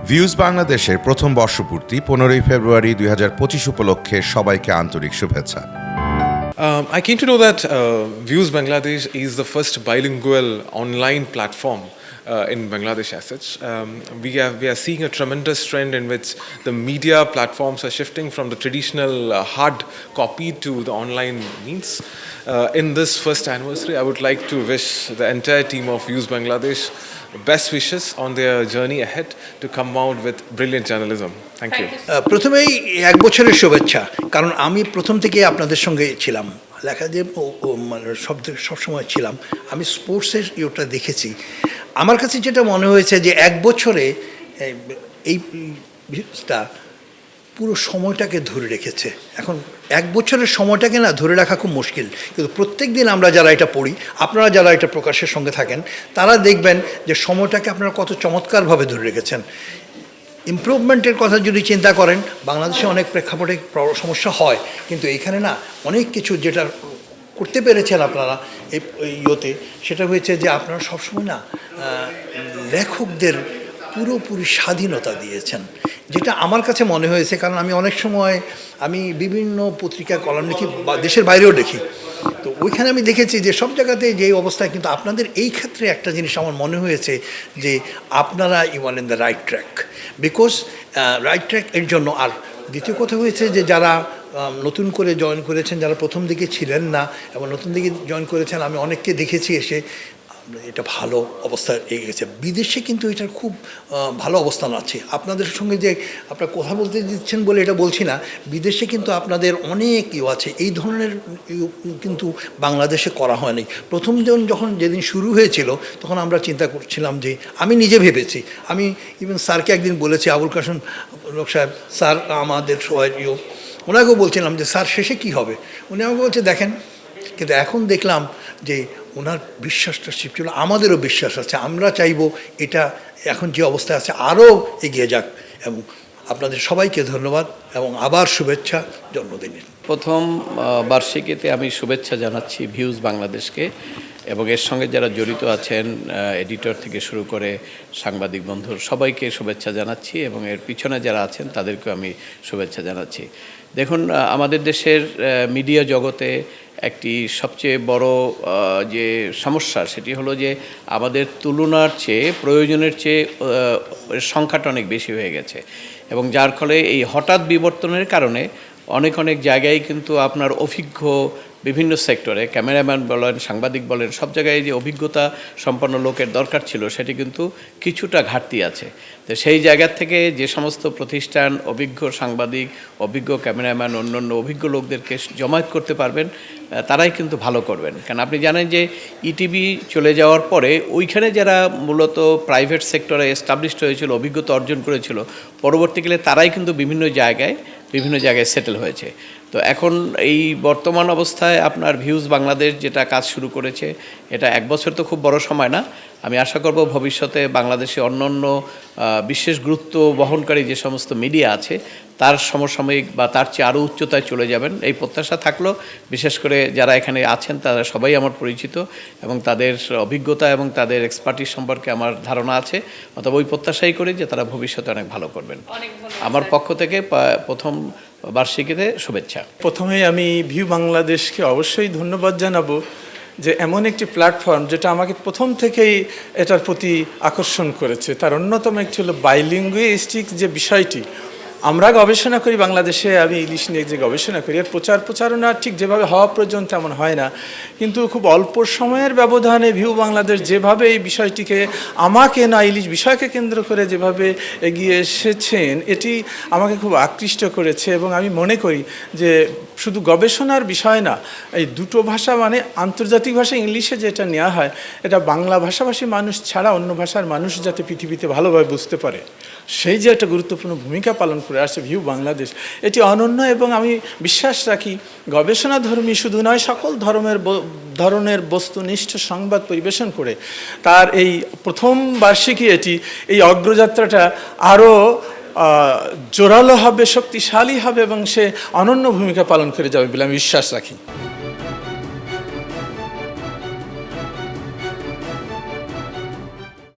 Views বাংলাদেশের প্রথম বর্ষপূর্তি 15ই ফেব্রুয়ারি 2025 উপলক্ষে সবাইকে আন্তরিক শুভেচ্ছা। I came to know that Views Bangladesh is the first bilingual online platform in Bangladesh as such. We are seeing a tremendous trend in which the media platforms are shifting from the traditional hard copy to the online means. In this first anniversary, I would like to wish the entire team of Views Bangladesh best wishes on their journey ahead to come out with brilliant journalism. Thank you. প্রথমেই এক বছরের শুভেচ্ছা, কারণ আমি প্রথম থেকে আপনাদের সঙ্গে ছিলাম, লেখা যে সবসময় ছিলাম। আমি স্পোর্টসের ইয়েটা দেখেছি। আমার কাছে যেটা মনে হয়েছে যে এক বছরে এই ভিউজটা পুরো সময়টাকে ধরে রেখেছে। এখন এক বছরের সময়টাকে না ধরে রাখা খুব মুশকিল, কিন্তু প্রত্যেক দিন আমরা যারা এটা পড়ি, আপনারা যারা এটা প্রকাশের সঙ্গে থাকেন, তারা দেখবেন যে সময়টাকে আপনারা কত চমৎকারভাবে ধরে রেখেছেন। ইমপ্রুভমেন্টের কথা যদি চিন্তা করেন, বাংলাদেশে অনেক প্রেক্ষাপটে সমস্যা হয়, কিন্তু এইখানে না অনেক কিছু যেটা করতে পেরেছেন আপনারা এই ইয়েতে, সেটা হয়েছে যে আপনারা সবসময় না লেখকদের পুরোপুরি স্বাধীনতা দিয়েছেন, যেটা আমার কাছে মনে হয়েছে। কারণ আমি অনেক সময় আমি বিভিন্ন পত্রিকা কলাম লিখি বা দেশের বাইরেও লিখি, তো ওইখানে আমি দেখেছি যে সব জায়গাতে যেই অবস্থায়, কিন্তু আপনাদের এই ক্ষেত্রে একটা জিনিস আমার মনে হয়েছে যে আপনারা you are in the right track, because right track এর জন্য। আর দ্বিতীয় কথা হয়েছে যে যারা নতুন করে জয়েন করেছেন, যারা প্রথম দিকে ছিলেন না এবং নতুন দিকে জয়েন করেছেন, আমি অনেককে দেখেছি এসে এটা ভালো অবস্থায় এগিয়েছে। বিদেশে কিন্তু এটার খুব ভালো অবস্থান আছে। আপনাদের সঙ্গে যে আপনারা কথা বলতে দিচ্ছেন বলে এটা বলছি না, বিদেশে কিন্তু আপনাদের অনেক আছে। এই ধরনের কিন্তু বাংলাদেশে করা হয়নি। প্রথম দিন যেদিন শুরু হয়েছিল, তখন আমরা চিন্তা করছিলাম যে, আমি নিজে ভেবেছি, আমি ইভেন স্যারকে একদিন বলেছি, আবুল কাসেম সাহেব স্যার আমাদের সবাই ওনাকেও বলছিলাম যে স্যার শেষে কি হবে। উনি আমাকে বলছে দেখেন, কিন্তু এখন দেখলাম যে ওনার বিশ্বাসটা ছিল, আমাদেরও বিশ্বাস আছে। আমরা চাইব এটা এখন যে অবস্থায় আছে আরও এগিয়ে যাক। এবং আপনাদের সবাইকে ধন্যবাদ এবং আবার শুভেচ্ছা জন্মদিনের। প্রথম বার্ষিকীতে আমি শুভেচ্ছা জানাচ্ছি ভিউজ বাংলাদেশকে এবং এর সঙ্গে যারা জড়িত আছেন, এডিটর থেকে শুরু করে সাংবাদিক বন্ধুর সবাইকে শুভেচ্ছা জানাচ্ছি এবং এর পিছনে যারা আছেন তাদেরকেও আমি শুভেচ্ছা জানাচ্ছি। দেখুন, আমাদের দেশের মিডিয়া জগতে একটি সবচেয়ে বড় যে সমস্যা, সেটি হলো যে আমাদের তুলনার চেয়ে প্রয়োজনের চেয়ে সংখ্যাটা অনেক বেশি হয়ে গেছে এবং যার ফলে এই হঠাৎ বিবর্তনের কারণে অনেক জায়গায় কিন্তু আপনার অভিজ্ঞ বিভিন্ন সেক্টরে ক্যামেরাম্যান বলেন, সাংবাদিক বলেন, সব জায়গায় যে অভিজ্ঞতা সম্পন্ন লোকের দরকার ছিল, সেটি কিন্তু কিছুটা ঘাটতি আছে। তো সেই জায়গা থেকে যে সমস্ত প্রতিষ্ঠান অভিজ্ঞ সাংবাদিক, অভিজ্ঞ ক্যামেরাম্যান, অন্যান্য অভিজ্ঞ লোকদেরকে জমায়েত করতে পারবেন, তারাই কিন্তু ভালো করবেন। কারণ আপনি জানেন যে ইটিভি চলে যাওয়ার পরে ওইখানে যারা মূলত প্রাইভেট সেক্টরে এস্টাবলিশড হয়েছিল, অভিজ্ঞতা অর্জন করেছিল, পরবর্তীকালে তারাই কিন্তু বিভিন্ন জায়গায় সেটেল হয়েছে। তো এখন এই বর্তমান অবস্থায় আপনার ভিউজ বাংলাদেশ যেটা কাজ শুরু করেছে, এটা এক বছর তো খুব বড় সময় না। আমি আশা করব ভবিষ্যতে বাংলাদেশে অন্যান্য বিশেষ গুরুত্ব বহনকারী যে সমস্ত মিডিয়া আছে, তার সমসাময়িক বা তার চেয়ে আরও উচ্চতায় চলে যাবেন, এই প্রত্যাশা থাকলো। বিশেষ করে যারা এখানে আছেন তারা সবাই আমার পরিচিত এবং তাদের অভিজ্ঞতা এবং তাদের এক্সপার্টিস সম্পর্কে আমার ধারণা আছে। অথবা ওই প্রত্যাশাই করি যে তারা ভবিষ্যতে অনেক ভালো করবেন। আমার পক্ষ থেকে প্রথম বার্ষিকীতে শুভেচ্ছা। প্রথমেই আমি ভিউ বাংলাদেশকে অবশ্যই ধন্যবাদ জানাবো যে এমন একটি প্ল্যাটফর্ম যেটা আমাকে প্রথম থেকেই এটার প্রতি আকর্ষণ করেছে। তার অন্যতম একটি হলো বাইলিঙ্গুইস্টিক যে বিষয়টি। আমরা গবেষণা করি বাংলাদেশে, আমি ইলিশ নিয়ে যে গবেষণা করি, এর প্রচারণা ঠিক যেভাবে হওয়া প্রয়োজন তেমন হয় না, কিন্তু খুব অল্প সময়ের ব্যবধানে ভিউ বাংলাদেশ যেভাবে এই বিষয়টিকে, আমাকে না ইলিশ বিষয়কে কেন্দ্র করে যেভাবে এগিয়ে এসেছেন, এটি আমাকে খুব আকৃষ্ট করেছে। এবং আমি মনে করি যে শুধু গবেষণার বিষয় না, এই দুটো ভাষা মানে আন্তর্জাতিক ভাষা ইংলিশে যেটা নেওয়া হয়, এটা বাংলা ভাষাভাষী মানুষ ছাড়া অন্য ভাষার মানুষ যাতে পৃথিবীতে ভালোভাবে বুঝতে পারে, সেই যে একটা গুরুত্বপূর্ণ ভূমিকা পালন করে আসছে ভিউ বাংলাদেশ, এটি অনন্য। এবং আমি বিশ্বাস রাখি গবেষণাধর্মী শুধু নয়, সকল ধরনের বস্তুনিষ্ঠ সংবাদ পরিবেশন করে তার এই প্রথম বার্ষিকী এই অগ্রযাত্রাটা আরও জোরালো হবে, শক্তিশালী হবে এবং সে অনন্য ভূমিকা পালন করে যাবে বলে আমি বিশ্বাস রাখি।